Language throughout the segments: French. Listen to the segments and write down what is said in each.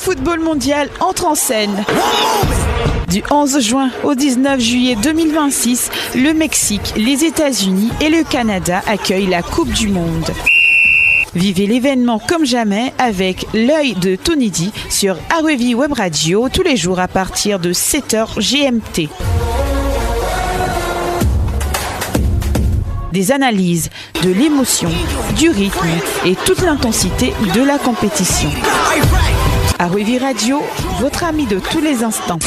football mondial entre en scène. Du 11 juin au 19 juillet 2026, le Mexique, les États-Unis et le Canada accueillent la Coupe du Monde. Vivez l'événement comme jamais avec l'œil de Tony D sur REV Web Radio tous les jours à partir de 7h GMT. Des analyses, de l'émotion, du rythme et toute l'intensité de la compétition. REV Radio, votre ami de tous les instants.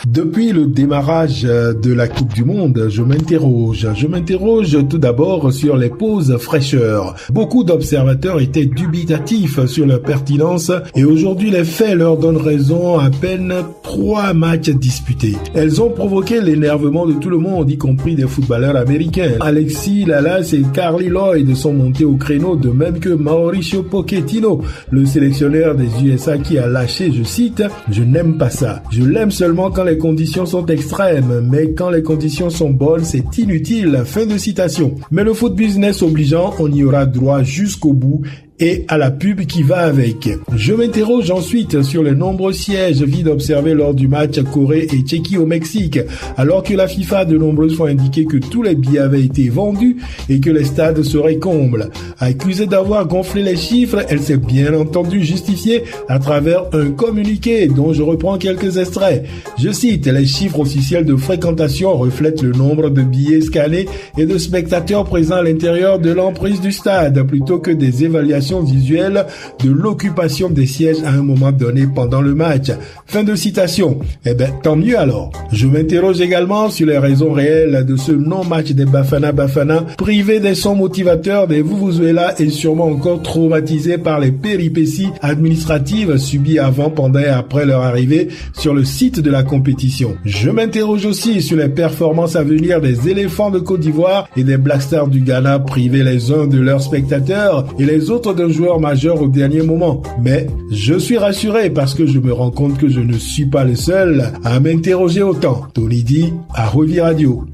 Depuis le démarrage de la Coupe du Monde, je m'interroge tout d'abord sur les pauses fraîcheurs. Beaucoup d'observateurs étaient dubitatifs sur leur pertinence et aujourd'hui les faits leur donnent raison. À peine 3 matchs disputés. Elles ont provoqué l'énervement de tout le monde, y compris des footballeurs américains. Alexis Lalas et Carly Lloyd sont montés au créneau, de même que Mauricio Pochettino, le sélectionneur des USA qui a lâché, je cite, « Je n'aime pas ça. Je l'aime seulement quand les conditions sont extrêmes, mais quand les conditions sont bonnes, c'est inutile. » Fin de citation. Mais le foot business obligeant, on y aura droit jusqu'au bout et à la pub qui va avec. Je m'interroge ensuite sur les nombreux sièges vides observés lors du match Corée et Tchéquie au Mexique, alors que la FIFA a de nombreuses fois indiqué que tous les billets avaient été vendus et que les stades seraient combles. Accusée d'avoir gonflé les chiffres, elle s'est bien entendu justifiée à travers un communiqué dont je reprends quelques extraits. Je cite, « Les chiffres officiels de fréquentation reflètent le nombre de billets scannés et de spectateurs présents à l'intérieur de l'emprise du stade, plutôt que des évaluations visuelle de l'occupation des sièges à un moment donné pendant le match. » Fin de citation. Eh ben, tant mieux alors. Je m'interroge également sur les raisons réelles de ce non-match des Bafana Bafana, privés des sons motivateurs des Vuvuzela et sûrement encore traumatisés par les péripéties administratives subies avant, pendant et après leur arrivée sur le site de la compétition. Je m'interroge aussi sur les performances à venir des éléphants de Côte d'Ivoire et des Black Stars du Ghana, privés les uns de leurs spectateurs et les autres d'un joueur majeur au dernier moment. Mais je suis rassuré parce que je me rends compte que je ne suis pas le seul à m'interroger autant. Tony D à REV Radio.